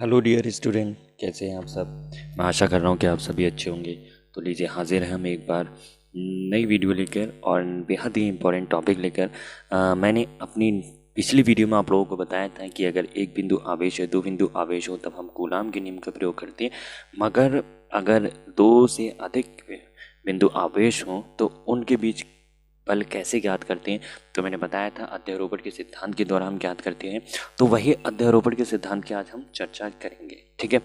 Hello dear student, कैसे हैं आप सब। मैं आशा कर रहा हूँ कि आप सभी अच्छे होंगे। तो लीजिए, हाजिर हैं हम एक बार नई वीडियो लेकर और बेहद ही इम्पोर्टेंट टॉपिक लेकर। मैंने अपनी पिछली वीडियो में आप लोगों को बताया था कि अगर एक बिंदु आवेश है, दो बिंदु आवेश हो, तब हम कूलाम के नियम का प्रयोग करते हैं। मगर अगर दो से अधिक बिंदु आवेश हों तो उनके बीच बल कैसे ज्ञात करते हैं। तो मैंने बताया था अध्यारोपण के सिद्धांत के द्वारा हम ज्ञात करते हैं। तो वही अध्यारोपण के सिद्धांत की आज हम चर्चा करेंगे, ठीक है।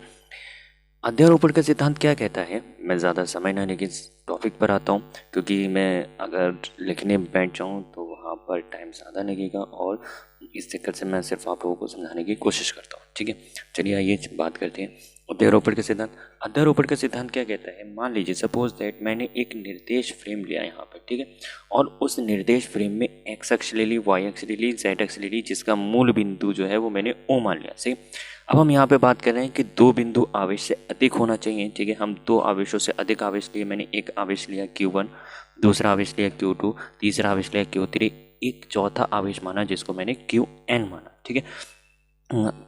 अध्यारोपण का सिद्धांत क्या कहता है, मैं ज़्यादा समय ना लेके इस टॉपिक पर आता हूँ, क्योंकि मैं अगर लिखने बैठ जाऊँ तो वहाँ पर टाइम ज़्यादा लगेगा और इस चक्कर से मैं सिर्फ आप लोगों को समझाने की कोशिश करता हूँ, ठीक है। चलिए आइए बात करते हैं अध्यारोपण का सिद्धांत। अध्यारोपण का सिद्धांत क्या कहता है, मान लीजिए सपोज दैट मैंने एक निर्देश फ्रेम लिया यहाँ पर, ठीक है। और उस निर्देश फ्रेम में एक्स अक्ष ले ली, वाई अक्ष ले ली, जेड अक्ष ले ली, जिसका मूल बिंदु जो है वो मैंने ओ मान लिया, सही। अब हम यहाँ पे बात कर रहे हैं कि दो बिंदु आवेश से अधिक होना चाहिए, ठीक है। हम दो आवेशों से अधिक आवेश लिए, मैंने एक आवेश लिया Q1, दूसरा आवेश लिया Q2, तीसरा आवेश लिया Q3, एक चौथा आवेश माना जिसको मैंने Qn माना, ठीक है।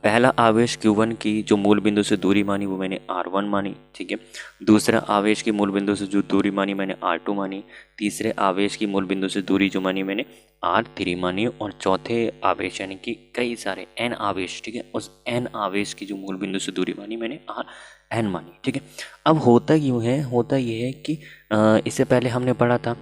पहला आवेश Q1 की जो मूल बिंदु से दूरी मानी वो मैंने R1 मानी, ठीक है। दूसरा आवेश की मूल बिंदु से जो दूरी मानी मैंने R2 मानी। तीसरे आवेश की मूल बिंदु से दूरी जो मानी मैंने R3 मानी। और चौथे आवेश यानी कि कई सारे n आवेश, ठीक है, उस n आवेश की जो मूल बिंदु से दूरी मानी मैंने Rn मानी, ठीक है। अब होता ये है कि इससे पहले हमने पढ़ा था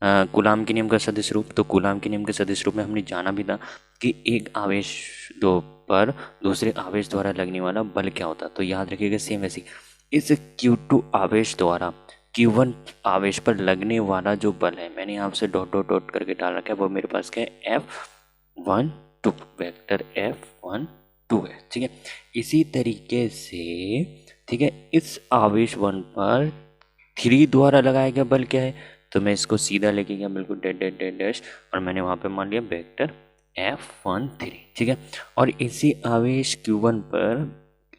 कूलाम के नियम का सदिश रूप। तो कूलाम के नियम के सदिश रूप में हमने जाना भी था कि एक आवेश दो पर दूसरे आवेश द्वारा लगने वाला बल क्या होता है। तो याद रखिएगा सेम वैसे इस Q2 आवेश द्वारा Q1 आवेश पर लगने वाला जो बल है, मैंने यहाँ से डॉट डॉट डॉट करके डाल रखा है, वो मेरे पास क्या है, F12 वेक्टर F12 है, ठीक है। इसी तरीके से, ठीक है, इस आवेश 1 पर 3 द्वारा लगाया गया बल क्या है, तो मैं इसको सीधा लेके गया बिल्कुल डेड डेड डेड डैश, और मैंने वहाँ पे मान लिया वेक्टर F13, ठीक है। और इसी आवेश Q1 पर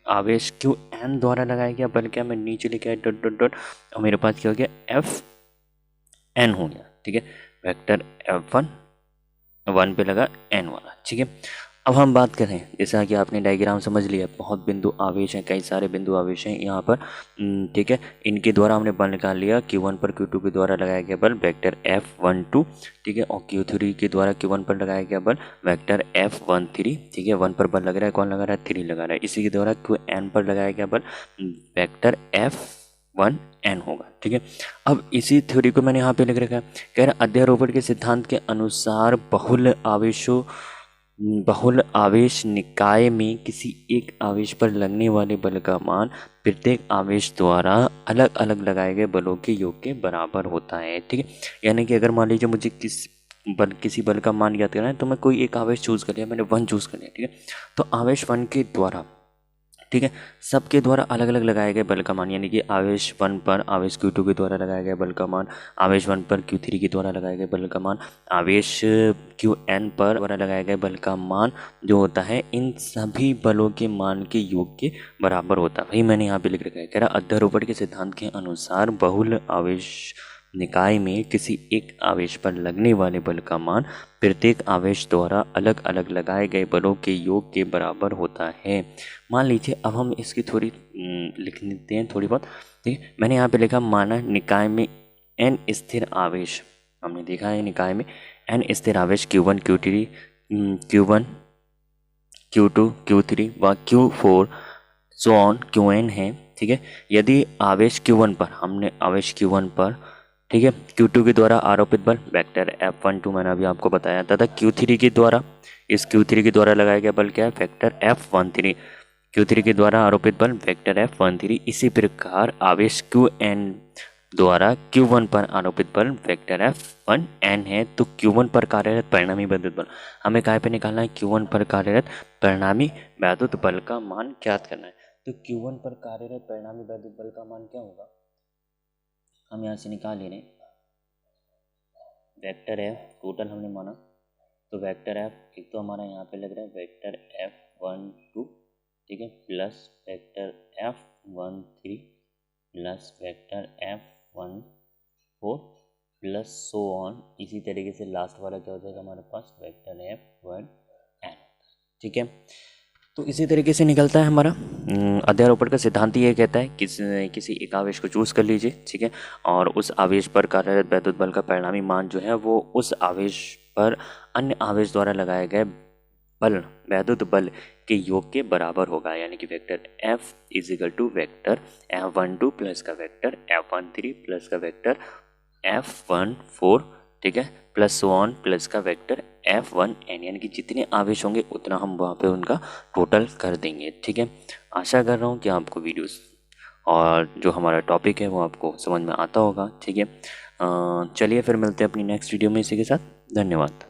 आवेश Qn द्वारा लगाया गया बल क्या, मैं नीचे लेके आया डॉट डॉट डॉट, और मेरे पास क्या हो गया, Fn हो गया, ठीक है। वेक्टर F1 पे लगा n वाला, ठीक है। अब हम बात करें, जैसा कि आपने डायग्राम समझ लिया, बहुत बिंदु आवेश हैं, कई सारे बिंदु आवेश हैं यहाँ पर, ठीक है। इनके द्वारा हमने बल निकाल लिया। Q1 पर Q2 के द्वारा लगाया गया बल वेक्टर F12, ठीक है। और Q3 के द्वारा Q1 पर लगाया गया बल वेक्टर F13, ठीक है। 1 पर बल लग रहा है, कौन लगा रहा है, 3 लगा रहा है। इसी के द्वारा Qn पर लगाया गया बल वेक्टर F1n होगा, ठीक है। अब इसी थ्योरी को मैंने यहाँ पे लिख रखा है, कह रहा अध्यारोपण के सिद्धांत के अनुसार बहुल आवेश निकाय में किसी एक आवेश पर लगने वाले बल का मान प्रत्येक आवेश द्वारा अलग अलग लगाए गए बलों के योग के बराबर होता है, ठीक है। यानी कि अगर मान लीजिए मुझे किसी बल का मान ज्ञात करना है, तो मैं कोई एक आवेश चूज कर लिया, मैंने 1 चूज कर लिया, ठीक है। तो आवेश 1 के द्वारा, ठीक है, सबके द्वारा अलग अलग लगाए गए बल का मान, यानी कि आवेश 1 पर आवेश Q2 के द्वारा लगाया गया बल का मान, आवेश 1 पर Q3 के द्वारा लगाए गए बल का मान, आवेश Qn पर द्वारा लगाए गए बल का मान जो होता है, इन सभी बलों के मान के योग के बराबर होता है। वही मैंने यहाँ पे लिख रखा है, कह रहा अध्यारोपण के सिद्धांत के अनुसार बहुल आवेश निकाय में किसी एक आवेश पर लगने वाले बल का मान प्रत्येक आवेश द्वारा अलग अलग लगाए गए बलों के योग के बराबर होता है। मान लीजिए अब हम इसकी थोड़ी लिख लेते हैं थोड़ी बहुत, ठीक है। मैंने यहाँ पे लिखा, माना निकाय में n स्थिर आवेश, हमने देखा है निकाय में n स्थिर आवेश Q1 Q1 Q2 Q3 व Q4 सो ऑन Qn है, ठीक है। यदि आवेश Q1 पर, हमने आवेश Q1 पर, ठीक है, Q2 के द्वारा आरोपित बल वेक्टर F12 मैंने अभी आपको बताया था, Q3 के द्वारा, इस Q3 के द्वारा लगाया गया बल क्या है, वेक्टर F13, Q3 के द्वारा आरोपित बल वेक्टर F13। इसी प्रकार आवेश Qn द्वारा Q1 पर आरोपित बल वेक्टर F1n है। तो Q1 पर कार्यरत परिणामी वैद्युत बल, हमें काय पे निकालना है, Q1 पर कार्यरत परिणामी वैद्युत बल का मान ज्ञात करना है। तो Q1 पर कार्यरत परिणामी वैद्युत बल का मान क्या होगा, हम यहाँ से निकाल ले रहे हैं, वेक्टर F टोटल हमने माना, तो वेक्टर F एक तो हमारा यहाँ पे लग रहा है वेक्टर F12, ठीक है, plus vector F13 plus vector F14 plus so on. इसी तरीके से लास्ट वाला क्या हो जाएगा हमारे पास, वेक्टर F1n, ठीक है। तो इसी तरीके से निकलता है हमारा अध्यारोपण का सिद्धांत ये कहता है कि किसी एक आवेश को चूज कर लीजिए, ठीक है, और उस आवेश पर कार्यरत वैद्युत बल का परिणामी मान जो है वो उस आवेश पर अन्य आवेश द्वारा लगाए गए बल, वैद्युत बल के योग के बराबर होगा, यानी कि vector F is equal to vector F12 plus का वेक्टर F13 प्लस का वेक्टर F14, ठीक है, प्लस सो ऑन प्लस का वेक्टर F1n, यानी कि जितने आवेश होंगे उतना हम वहाँ पे उनका टोटल कर देंगे, ठीक है। आशा कर रहा हूँ कि आपको वीडियोस और जो हमारा टॉपिक है वो आपको समझ में आता होगा, ठीक है। चलिए फिर मिलते हैं अपनी नेक्स्ट वीडियो में इसी के साथ। धन्यवाद।